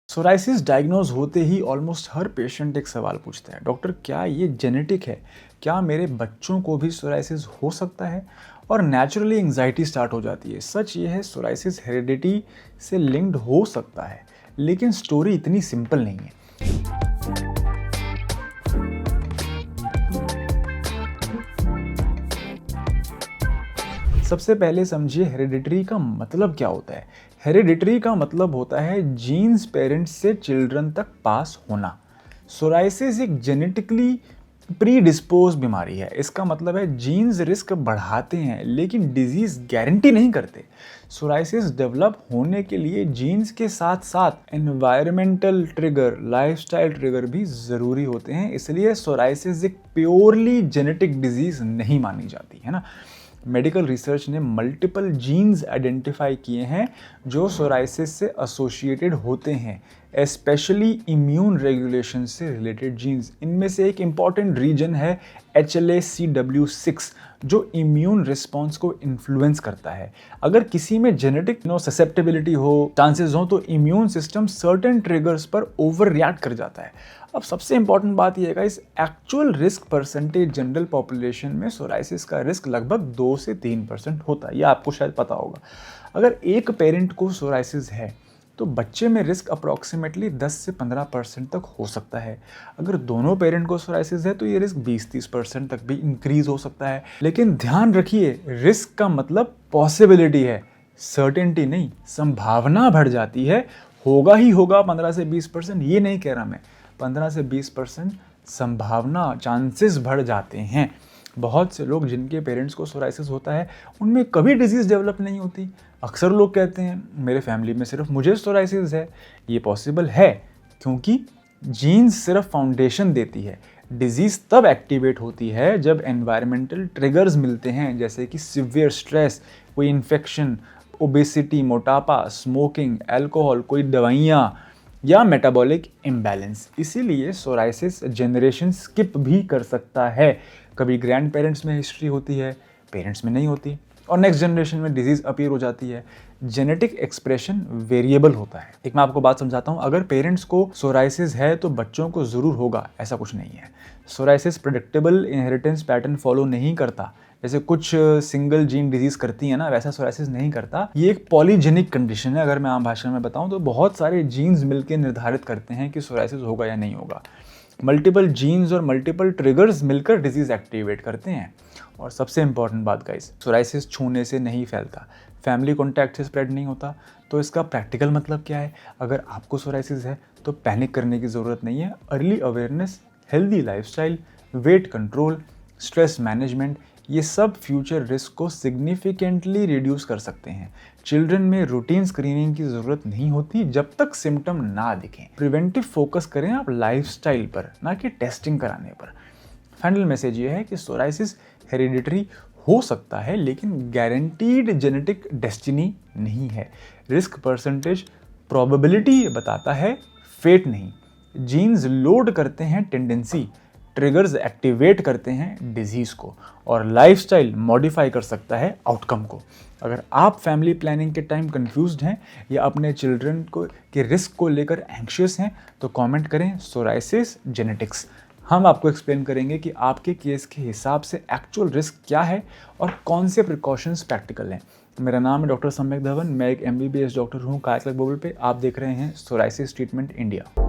Psoriasis diagnose होते ही almost हर patient एक सवाल पूछता है, डॉक्टर क्या ये जेनेटिक है? क्या मेरे बच्चों को भी सोराइसिस हो सकता है? और नेचुरली एंग्जाइटी स्टार्ट हो जाती है। सच ये है, सोराइसिस हेरिडिटी से लिंक्ड हो सकता है, लेकिन स्टोरी इतनी सिंपल नहीं है। सबसे पहले समझिए हेरिडिटरी का मतलब क्या होता है। हेरिडिटरी का मतलब होता है जीन्स पेरेंट्स से चिल्ड्रन तक पास होना। सोराइसिस एक जेनेटिकली प्री डिस्पोज बीमारी है। इसका मतलब है जीन्स रिस्क बढ़ाते हैं लेकिन डिजीज गारंटी नहीं करते। सोराइसिस डेवलप होने के लिए जीन्स के साथ साथ एनवायरमेंटल ट्रिगर, लाइफस्टाइल ट्रिगर भी ज़रूरी होते हैं। इसलिए सोराइसिस एक प्योरली जेनेटिक डिजीज नहीं मानी जाती है ना। मेडिकल रिसर्च ने मल्टीपल जीन्स आइडेंटिफाई किए हैं जो सोराइसिस से एसोसिएटेड होते हैं, स्पेशली इम्यून रेगुलेशन से रिलेटेड जीन्स। इनमें से एक इम्पॉर्टेंट रीजन है HLA-CW6 जो इम्यून रिस्पॉन्स को इन्फ्लुएंस करता है। अगर किसी में जेनेटिक ससेप्टेबिलिटी हो, चांसेस हो, तो इम्यून सिस्टम सर्टेन ट्रिगर्स पर ओवर रिएक्ट कर जाता है। अब सबसे इंपॉर्टेंट बात यह है इस actual risk percentage general population में सोराइसिस का रिस्क लगभग 2 से 3% होता है। ये आपको शायद पता होगा। अगर एक पेरेंट को सोराइसिस है तो बच्चे में रिस्क अप्रॉक्सीमेटली 10 से 15% तक हो सकता है। अगर दोनों पेरेंट को सोराइसिस है तो ये रिस्क 20-30% तक भी इंक्रीज हो सकता है। लेकिन ध्यान रखिए, रिस्क का मतलब पॉसिबिलिटी है, सर्टेनिटी नहीं। संभावना बढ़ जाती है, होगा ही होगा 15 से 20%, ये नहीं कह रहा मैं। 15 से 20% संभावना, चांसेस बढ़ जाते हैं। बहुत से लोग जिनके पेरेंट्स को सोराइसिस होता है उनमें कभी डिजीज़ डेवलप नहीं होती। अक्सर लोग कहते हैं मेरे फैमिली में सिर्फ मुझे सोराइसिस है। ये पॉसिबल है क्योंकि जीन्स सिर्फ फाउंडेशन देती है। डिजीज़ तब एक्टिवेट होती है जब एनवायरमेंटल ट्रिगर्स मिलते हैं, जैसे कि सीवियर स्ट्रेस, कोई इन्फेक्शन, ओबेसिटी, मोटापा, स्मोकिंग, अल्कोहल, कोई दवाइयाँ या मेटाबॉलिक इम्बैलेंस। इसीलिए सोराइसिस जनरेशन स्किप भी कर सकता है। कभी ग्रैंड पेरेंट्स में हिस्ट्री होती है, पेरेंट्स में नहीं होती, और नेक्स्ट जनरेशन में डिजीज़ अपीयर हो जाती है। जेनेटिक एक्सप्रेशन वेरिएबल होता है। एक मैं आपको बात समझाता हूँ, अगर पेरेंट्स को सोराइसिस है तो बच्चों को ज़रूर होगा, ऐसा कुछ नहीं है। Psoriasis predictable inheritance pattern follow नहीं करता। जैसे कुछ सिंगल जीन डिजीज करती है ना, वैसा सोराइसिस नहीं करता। ये एक पॉलीजेनिक कंडीशन है। अगर मैं आम भाषा में बताऊं तो बहुत सारे जीन्स मिलकर निर्धारित करते हैं कि सोराइसिस होगा या नहीं होगा। मल्टीपल जीन्स और मल्टीपल ट्रिगर्स मिलकर डिजीज एक्टिवेट करते हैं। और सबसे इंपॉर्टेंट बात गाइस, सोराइसिस छूने से नहीं फैलता, फैमिली कॉन्टैक्ट से स्प्रेड नहीं होता। तो इसका प्रैक्टिकल मतलब क्या है? अगर आपको सोराइसिस है तो पैनिक करने की ज़रूरत नहीं है। Early awareness, healthy lifestyle, weight control, stress management, ये सब फ्यूचर रिस्क को सिग्निफिकेंटली रिड्यूस कर सकते हैं। चिल्ड्रन में रूटीन स्क्रीनिंग की ज़रूरत नहीं होती जब तक सिम्टम ना दिखें। प्रिवेंटिव फोकस करें आप लाइफस्टाइल पर, ना कि टेस्टिंग कराने पर। फाइनल मैसेज ये है कि सोराइसिस हेरिडिटरी हो सकता है लेकिन गारंटीड जेनेटिक डेस्टिनी नहीं है। रिस्क परसेंटेज प्रोबेबिलिटी बताता है, फेट नहीं। जीन्स लोड करते हैं टेंडेंसी, ट्रिगर्स एक्टिवेट करते हैं डिजीज़ को, और लाइफस्टाइल मॉडिफाई कर सकता है आउटकम को। अगर आप फैमिली प्लानिंग के टाइम कंफ्यूज्ड हैं या अपने चिल्ड्रन को के रिस्क को लेकर एंग्शियस हैं तो कमेंट करें सोराइसिस जेनेटिक्स। हम आपको एक्सप्लेन करेंगे कि आपके केस के हिसाब से एक्चुअल रिस्क क्या है और कौन से प्रिकॉशंस प्रैक्टिकल हैं। मेरा नाम है डॉक्टर सम्यक धवन, मैं एक MBBS डॉक्टर हूँ काया क्लिनिक पे। आप देख रहे हैं सोराइसिस ट्रीटमेंट इंडिया।